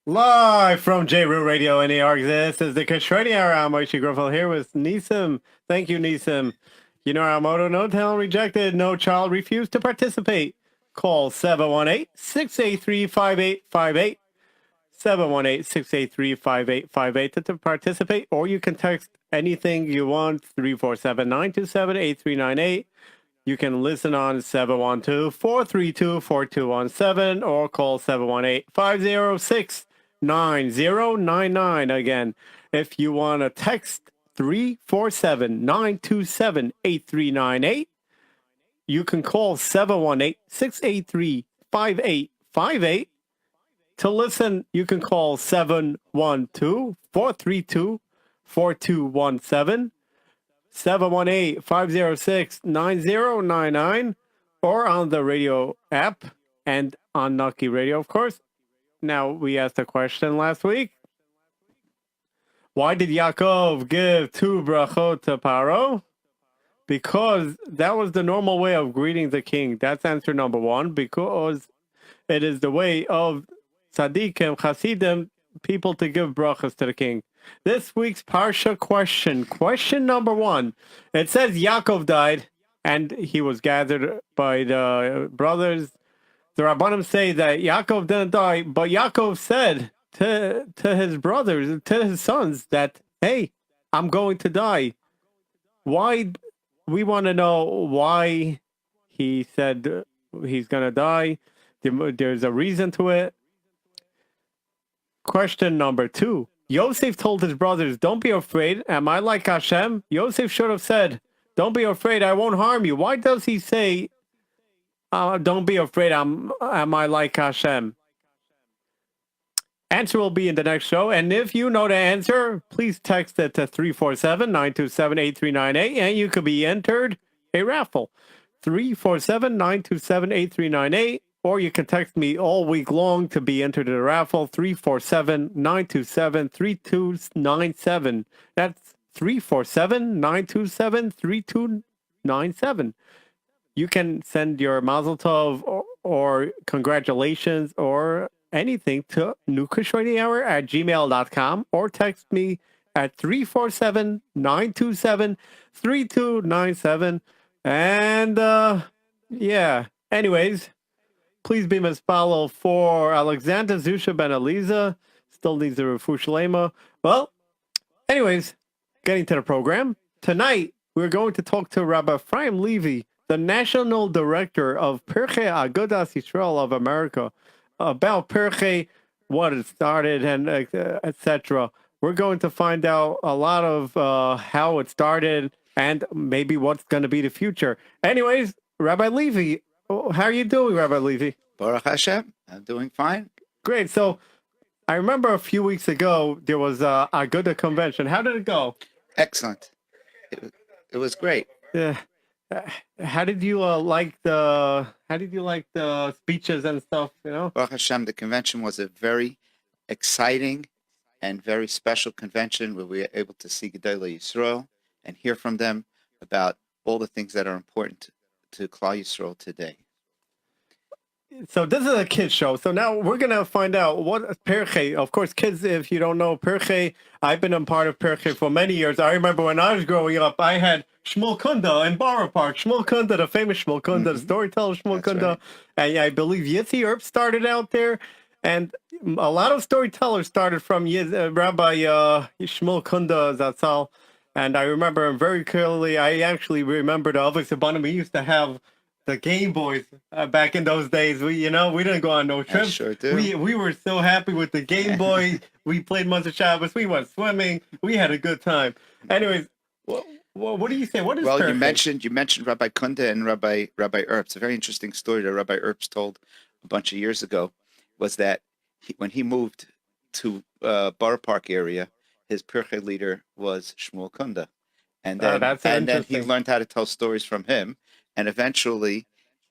Live from J-Root Radio in New York, this is the Kishroni Hour. I'm Moshe Griffel here with Nisim. Thank you, Nisim. You know our motto, no talent rejected, no child refused to participate. Call 718-683-5858, 718-683-5858 to participate, or you can text anything you want, 347-927-8398. You can listen on 712-432-4217 or call 718-506-9099. Again, if you want to text 347-927-8398, you can call 718-683-5858. To listen, you can call 712-432-4217. 718-506-9099 or on the radio app and on Nucky Radio, of course. Now, we asked a question last week. Why did Yaakov give 2 brachot to Paro? Because that was the normal way of greeting the king. That's answer number 1. Because it is the way of tzaddikim, chasidim, people to give brachos to the king. This week's parsha question number 1. It says Yaakov died, and he was gathered by the brothers. The Rabbanim say that Yaakov didn't die, but Yaakov said to his brothers, to his sons, that, hey, I'm going to die. Why? We want to know why he said he's going to die. There's a reason to it. Question number 2. Yosef told his brothers, don't be afraid. Am I like Hashem? Yosef should have said, don't be afraid. I won't harm you. Why does he say, don't be afraid. Am I like Hashem? Answer will be in the next show. And if you know the answer, please text it to 347-927-8398 and you could be entered a raffle. 347-927-8398. Or you can text me all week long to be entered in the raffle, 347-927-3297. That's 347-927-3297. You can send your mazel tov or congratulations or anything to newkishronihour@gmail.com or text me at 347-927-3297. And, anyways... Please be mispalo for Alexander Zusha Ben Eliza. Still needs a refuah shlema. Well, anyways, getting to the program. Tonight, we're going to talk to Rabbi Ephraim Levy, the National Director of Pirchei Agudas Yisroel of America, about Pirchei, what it started, and etc. We're going to find out a lot of how it started and maybe what's going to be the future. Anyways, Rabbi Levy, how are you doing, Rabbi Levy? Baruch Hashem, I'm doing fine. Great. So I remember a few weeks ago, there was a aguda convention. How did it go? Excellent. It was great. Yeah. How did you like the speeches and stuff, you know? Baruch Hashem, the convention was a very exciting and very special convention where we were able to see Gedolei Yisroel and hear from them about all the things that are important to Klal Yisrael today. So this is a kids show. So now we're going to find out what Pirchei. Of course, kids, if you don't know Pirchei, I've been a part of Pirchei for many years. I remember when I was growing up, I had Shmuel Kunda in Borough Park. Shmuel Kunda, the famous Shmuel Kunda, the storyteller Shmuel Kunda. Right. And I believe Yitzi Earp started out there. And a lot of storytellers started from Rabbi Shmuel Kunda Zatzal. And I remember him very clearly. I actually remember the Avos Abanim. We used to have the Game Boys back in those days. We didn't go on no trips. I sure do. We were so happy with the Game Boy. We played Mother Shabbos. We went swimming. We had a good time. Anyways, what do you say? What is well? Pirchei? You mentioned Rabbi Kunda and Rabbi Earp. It's a very interesting story that Rabbi Earps told a bunch of years ago. Was that when he moved to Borough Park area, his Pirchei leader was Shmuel Kunda, and then he learned how to tell stories from him. And eventually,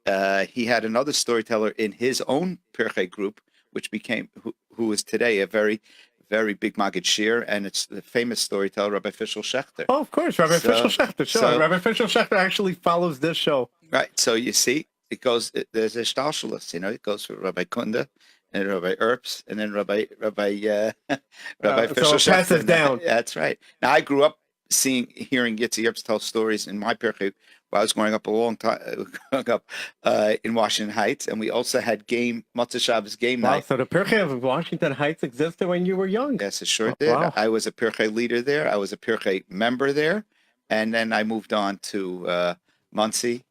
he had another storyteller in his own Pirchei group, which became who is today a very, very big Maggid Shir, and it's the famous storyteller Rabbi Fishel Shechter. Oh, of course, Rabbi Fishel Shechter. Sure, Rabbi Fishel Shechter actually follows this show. Right. So you see, there's a shtalshalos. It goes for Rabbi Kunda and Rabbi Erbs, and then Rabbi So Fisher it passes down. That's right. Now I grew up hearing Yitzi Erbs tell stories in my Pirchei. I was growing up a long time, growing up in Washington Heights, and we also had Motzei Shabbos game Wow, night. so the Pirchei of Washington Heights existed when you were young. Yes, it sure did. Wow. I was a Pirchei leader there. I was a Pirchei member there, and then I moved on to Monsey,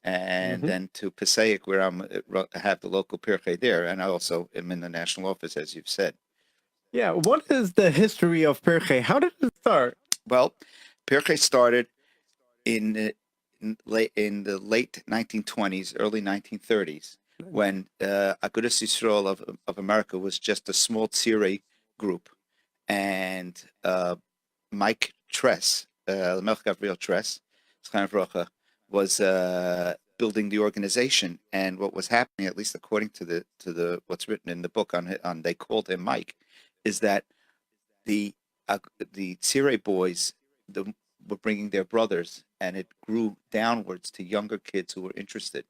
and then to Passaic, where I have the local Pirchei there, and I also am in the national office, as you've said. Yeah, what is the history of Pirchei? How did it start? Well, Pirchei started in the late 1920s, early 1930s, when Agudas Yisroel of America was just a small tzirei group, and Mike Tress, Melch Gabriel Tress, was building the organization. And what was happening, at least according to the what's written in the book on they called him Mike, is that the tzirei boys were bringing their brothers, and it grew downwards to younger kids who were interested.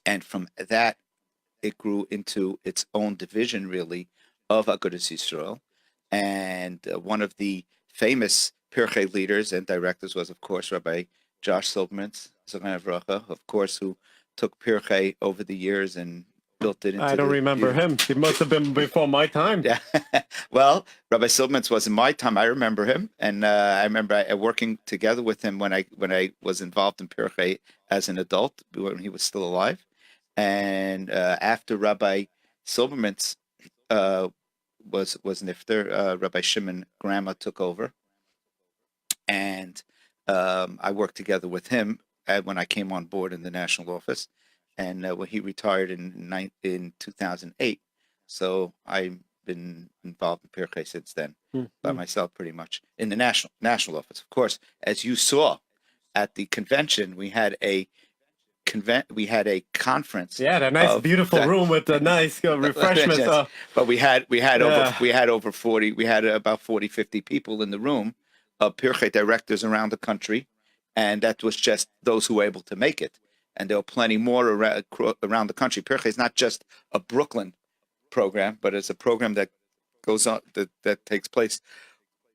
And from that, it grew into its own division, really, of Agudas Yisroel. And one of the famous Pirchei leaders and directors was, of course, Rabbi Josh Silberman, of course, who took Pirchei over the years and built it into I don't remember him. He must have been before my time. Yeah. Well, Rabbi Silberman was in my time. I remember him, and I remember working together with him when I was involved in Pirchei as an adult, when he was still alive. And after Rabbi Silberman's was nifter, Rabbi Shimon Grandma took over, and I worked together with him when I came on board in the national office. And when he retired in 2008, so I've been involved in Pirchei since then, by myself, pretty much in the national office. Of course, as you saw at the convention, we had a conference. Yeah, that nice, beautiful room with the nice refreshments. Yes. But we had over 40. We had about 40, 50 people in the room of Pirchei directors around the country, and that was just those who were able to make it. And there were plenty more around the country. Pirchei is not just a Brooklyn program, but it's a program that goes on that takes place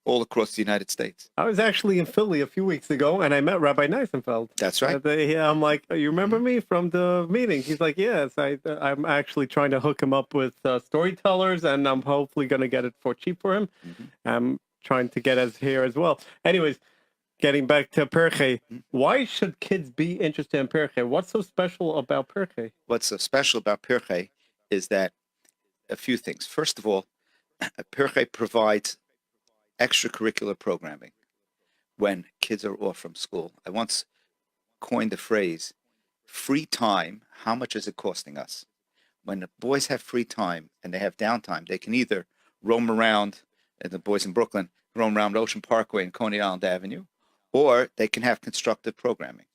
all across the United States. I was actually in Philly a few weeks ago, and I met Rabbi Neisenfeld. That's right. I'm like, you remember me from the meeting? He's like, yes. I'm actually trying to hook him up with storytellers, and I'm hopefully going to get it for cheap for him. I'm trying to get us here as well. Anyways, getting back to Pirchei, why should kids be interested in Pirchei? What's so special about Pirchei? What's so special about Pirchei is that a few things. First of all, Pirchei provides extracurricular programming when kids are off from school. I once coined the phrase, free time, how much is it costing us? When the boys have free time and they have downtime, they can either roam around, and the boys in Brooklyn roam around Ocean Parkway and Coney Island Avenue, or they can have constructive programming.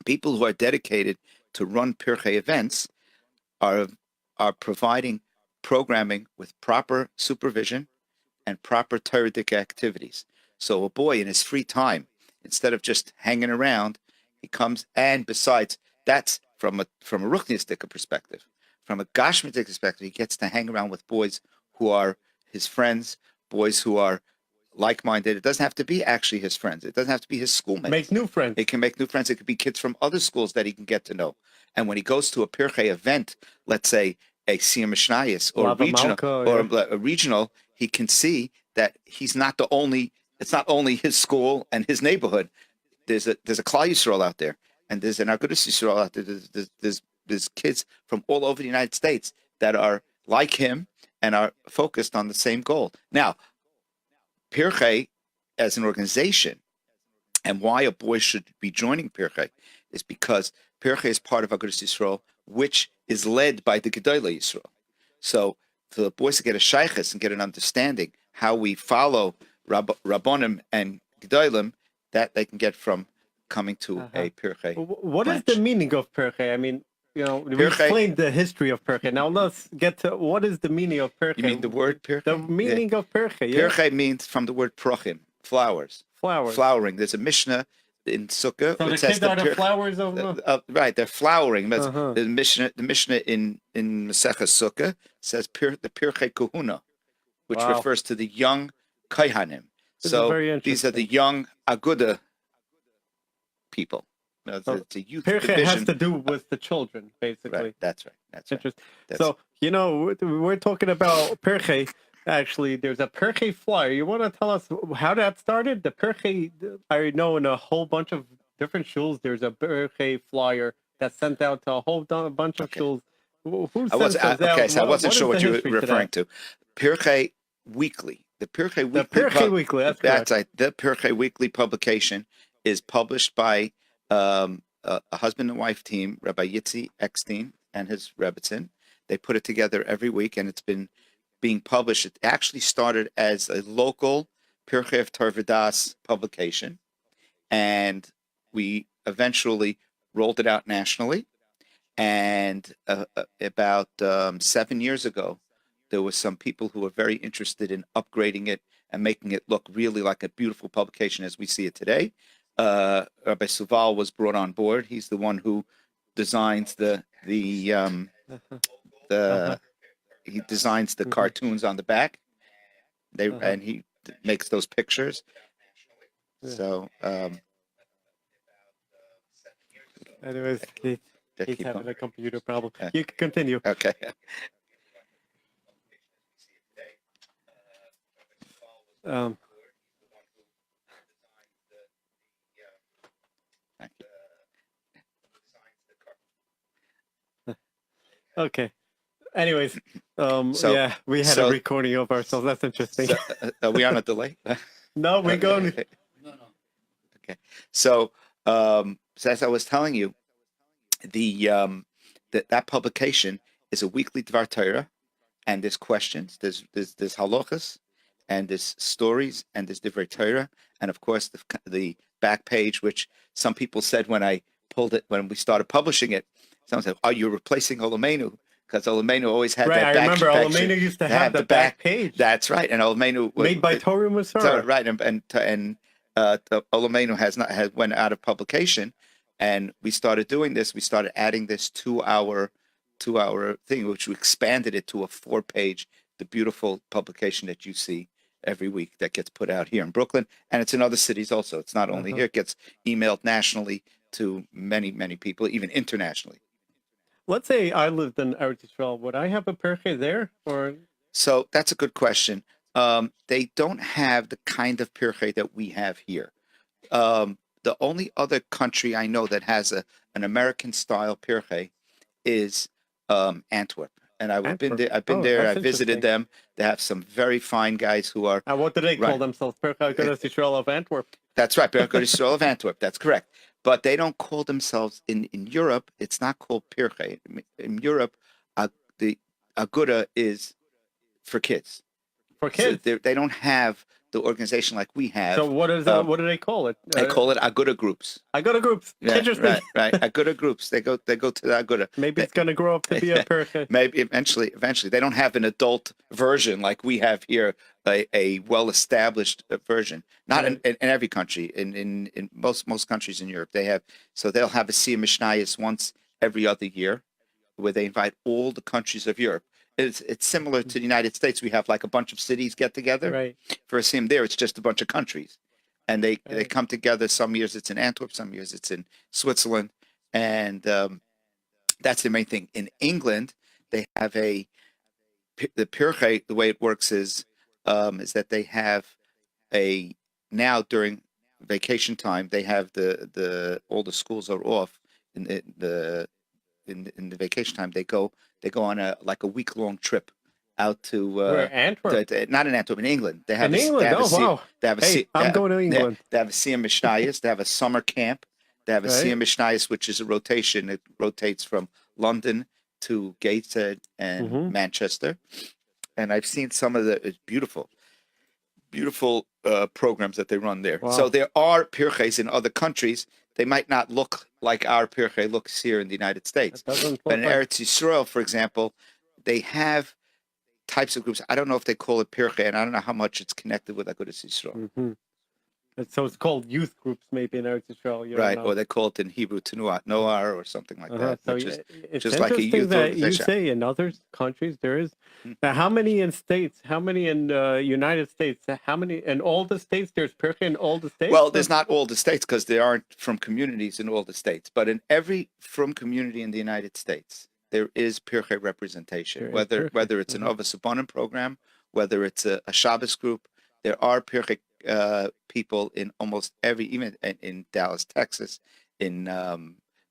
People who are dedicated to run Pirchei events are providing programming with proper supervision and proper Torah-dic activities. So a boy in his free time, instead of just hanging around, he comes, and besides, that's from a Ruchnistic perspective. From a Gashmitic perspective, he gets to hang around with boys who are his friends, boys who are like-minded. It doesn't have to be actually his friends. It doesn't have to be his schoolmates. Make new friends. It can make new friends. It could be kids from other schools that he can get to know. And when he goes to a Pirchei event, let's say a Siyum Mishnayos or a regional, he can see that he's not the only. It's not only his school and his neighborhood. There's a Klal Yisrael out there, and there's an Agudas Yisrael out there. There's kids from all over the United States that are like him and are focused on the same goal. Now, Pirchei as an organization, and why a boy should be joining Pirchei, is because Pirchei is part of Agudas Yisrael, which is led by the Gedolei Yisrael. So for the boys to get a shaychus and get an understanding how we follow Rabbonim and Gedolim, that they can get from coming to a Pirchei. What is the meaning of Pirchei? I mean, we explained the history of Pirchei. Now let's get to what is the meaning of Pirchei. You mean the word Pirchei? The meaning of Pirchei. Pirchei means from the word prochim, flowers. Flowers. Flowering. There's a Mishnah in Sukkah. So the it says kids are the Pirchei- flowers of right, they're flowering. That's Uh-huh. the Mishnah in Maseches Sukkah says the Pirchei Kahuna, which Wow. refers to the young Kaihanim. This is So very these are the interesting. young aguda people. So It's a youth Pirchei division. has to do with the children, basically. Right, that's right. That's right. Interesting. That's- So, we're talking about Pirchei. Actually, there's a Pirchei flyer. You want to tell us how that started? The Pirchei, I know in a whole bunch of different shuls, there's a Pirchei flyer that's sent out to a whole bunch of Okay. shuls. Who I sends wasn't those okay, out? so I wasn't What sure is what the you were history to referring that? to. Pirchei Weekly. The Pirchei Weekly. The Pirchei Weekly, that's correct. right. The Pirchei Weekly publication is published by a husband and wife team, Rabbi Yitzi Eckstein and his Rebbitzin. They put it together every week, and it's been being published. It actually started as a local Pirchei of Tarvadas publication, and we eventually rolled it out nationally. And about 7 years ago, there were some people who were very interested in upgrading it and making it look really like a beautiful publication as we see it today. Rabbi Suval was brought on board. He's the one who designs he designs the cartoons on the back. And he makes those pictures. Yeah. So Anyways, he's keep having going. a computer problem. You can continue. Okay. Um, Thank you. okay. Anyways, So- yeah, we had a recording of ourselves. That's interesting. So, are we on a delay? No, we're going. Okay. So as I was telling you, that publication is a weekly Dvar Torah, and there's questions, there's halachas, and there's stories, and there's Divrei Torah, and of course the back page, which some people said when I pulled it when we started publishing it, someone said, "Oh, you're replacing Olamenu." Because Olamenu always had that back. I remember section. Olamenu used to have the back page. That's right, and Olamenu made by Torah Masara. Right, and Olamenu went out of publication, and we started doing this. We started adding this 2-hour thing, which we expanded it to a 4-page, the beautiful publication that you see every week that gets put out here in Brooklyn, and it's in other cities also. It's not only here; it gets emailed nationally to many, many people, even internationally. Let's say I lived in Eretz Yisrael. Would I have a Pirchei there? Or So that's a good question. They don't have the kind of Pirchei that we have here. The only other country I know that has an American-style Pirchei is Antwerp. And I've been there. I visited them. They have some very fine guys who are. What do they call themselves? Pirchei agudas Yisroel of Antwerp. That's right, Pirchei yisroel of Antwerp. That's correct. But they don't call themselves in Europe. It's not called Pirchei. In Europe, the aguda is for kids. For kids, so they don't have the organization like we have. So what is what do they call it? They call it aguda groups. Aguda groups. Yeah, interesting. Right. Aguda groups. They go to the aguda. Maybe it's going to grow up to be a Pirchei. Maybe eventually. They don't have an adult version like we have here, a well-established version. Not in every country. In most countries in Europe, they have. So they'll have a Siyum Mishnayos once every other year, where they invite all the countries of Europe. It's similar to the United States. We have like a bunch of cities get together. Right. For a Siyum there, it's just a bunch of countries. And they come together. Some years it's in Antwerp, some years it's in Switzerland. And that's the main thing. In England, they have the Pirchei, the way it works is that they have now during vacation time, they have all the schools are off in the vacation time. They go on a week-long trip out to Antwerp. Not in Antwerp, in England. They have wow. I'm going to England. They have a Siyum Mishnayos. They have a summer camp. They have a Siyum Mishnayos, which is a rotation. It rotates from London to Gateshead and Manchester. And I've seen some of it's beautiful programs that they run there. Wow. So there are Pircheis in other countries. They might not look like our Pirchei looks here in the United States. But in Eretz Yisrael, for example, they have types of groups. I don't know if they call it Pirchei, and I don't know how much it's connected with agudas Yisrael. So it's called youth groups, maybe in Eretz Yisrael. You right? don't Or know. they call it in Hebrew Tenuat Noar or something like that, So which is it's just like a interesting youth that you organization. say in other countries there is. Mm. Now, how many in states? How many in United States? How many in all the states? There's Pirchei in all the states. Well, there's not all the states because there aren't from communities in all the states, but in every from community in the United States, there is Pirchei representation. There is Whether Pirchei. it's an Ovos Abonim program, whether it's a Shabbos group, there are Pirchei people in almost every, even in Dallas, Texas, in of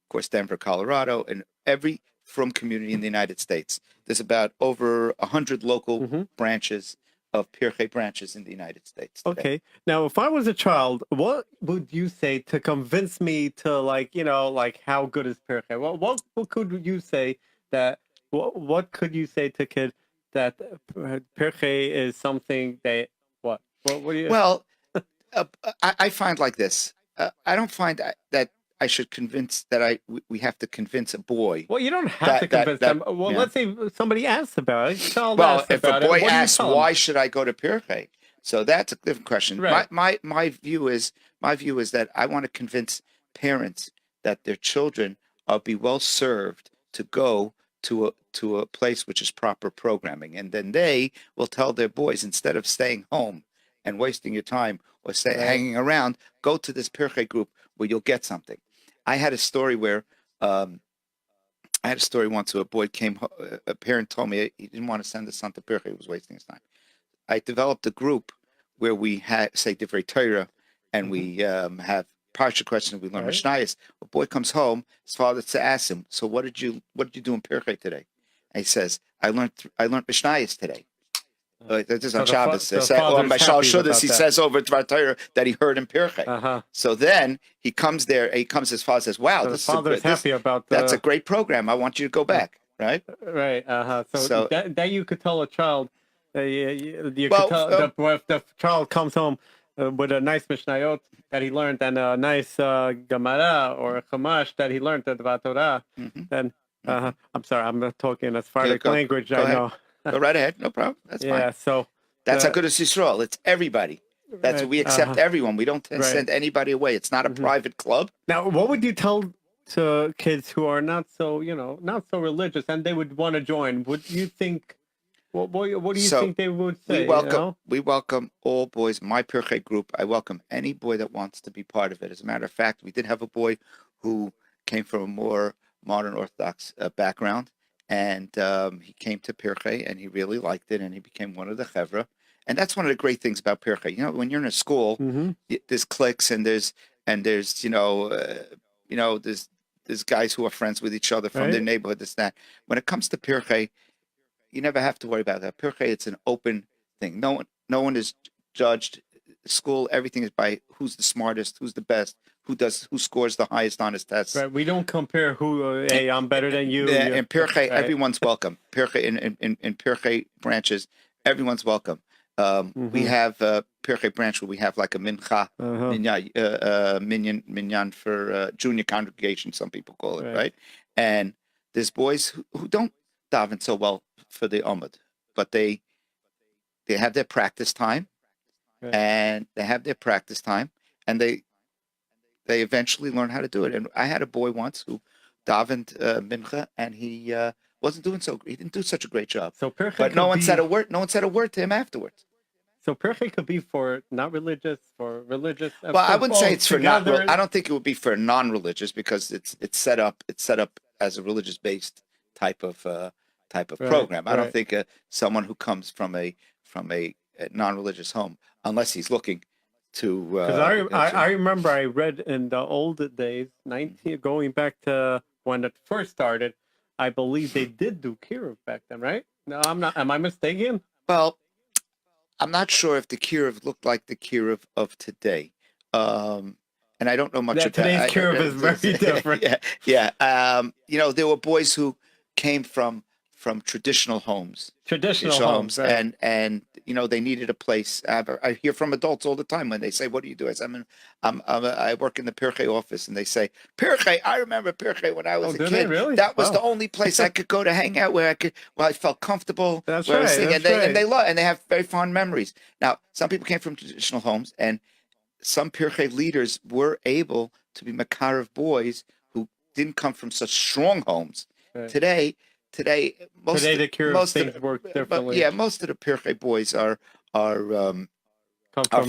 course Denver, Colorado, and every from community in the United States. There's about over 100 local branches of Pirchei branches in the United States today. Okay. Now, if I was a child, what would you say to convince me to like how good is Pirchei? What could you say that what could you say to kid that Pirchei is something that what do you? Well, I find like this. I don't find that I should convince that we have to convince a boy. Well, you don't have to convince them. Well, let's say somebody asks about it. Well, if a boy asks, why should I go to Pirchei? So that's a different question. Right. My view is that I want to convince parents that their children will be well served to go to a place which is proper programming, and then they will tell their boys, instead of staying home and wasting your time or hanging around, go to this Pirchei group where you'll get something. I had a story where once where a boy came. A parent told me he didn't want to send his son to Pirchei; he was wasting his time. I developed a group where we say Divrei Torah, and we have parshat questions. We learn Mishnayos. A boy comes home. His father asks him, "So what did you do in Pirchei today?" And he says, "I learned Mishnayos today." This is on Shabbos. On my Shuddis, he says over Divrei Torah that he heard in Pirchei. So then he comes there. His father says, "Wow, so father's happy about that's a great program. I want you to go back." Right. Right. So that you could tell a child. You could tell if the child comes home with a nice Mishnayot that he learned and a nice Gemara or a Chumash that he learned at the Torah. Then I'm sorry, I'm not talking a Sephardic language. I know. Go right ahead. No problem. That's fine. Yeah. So that's agudas yisroel. It's everybody. That's we accept everyone. We don't send anybody away. It's not a private club. Now, what would you tell to kids who are not so religious and they would want to join? Would you think? What do you think they would say? We welcome all boys. My Pirchei group, I welcome any boy that wants to be part of it. As a matter of fact, we did have a boy who came from a more modern Orthodox background, and he came to Pirchei, and he really liked it, and he became one of the chevra. And that's one of the great things about Pirchei. You know, when you're in a school, there's cliques, and there's there's guys who are friends with each other from their neighborhood. This that. When it comes to Pirchei, you never have to worry about that. Pirchei, it's an open thing. No one is judged. School, everything is by who's the smartest, who's the best, who scores the highest on his tests. Right. We don't compare who. Hey, I'm better than you. In Pirchei, everyone's welcome. Pirchei in Pirchei branches, everyone's welcome. We have Pirchei branch where we have like a mincha, minyan for junior congregation. Some people call it, right? And there's boys who don't daven so well for the Omid, but they have their practice time, and they eventually learn how to do it. And I had a boy once who davened mincha, and he wasn't doing so. He didn't do such a great job. So Pirchei, but no one said a word. No one said a word to him afterwards. So Pirchei could be for not religious, for religious. Well, I wouldn't say it's for not. I don't think it would be for non-religious because it's set up as a religious-based type of program. I don't think someone who comes from a non-religious home, unless he's looking to. Because I remember I read in the old days, going back to when it first started, I believe they did do kiruv back then, right? No, I'm not. Am I mistaken? Well, I'm not sure if the kiruv looked like the kiruv of today. And I don't know much about today's kiruv is very different. Yeah. There were boys who came from traditional homes, right. and they needed a place. I hear from adults all the time when they say, "What do you do?" I say, I work in the Pirchei office, and they say, "Pirchei." I remember Pirchei when I was a kid. Really? That was the only place I could go to hang out where I felt comfortable. That's right. And they have very fond memories. Now, some people came from traditional homes, and some Pirchei leaders were able to be Makarev boys who didn't come from such strong homes. Right. Today, most Today of, the cure most things of, work but differently. yeah, most of the Pirchei boys are Come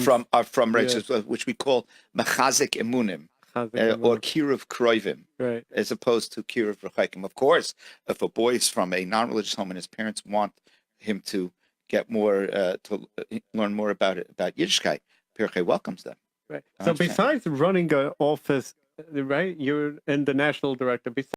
from yeah. which we call Mechazik Emunim. Or Kiruv Kroivim, right. as opposed to Kiruv Rechakim. Of course, if a boy is from a non-religious home and his parents want him to get more, to learn more about Yiddishkeit, Pirchei welcomes them. Right. So besides running an office, right, you're in the national director. Besides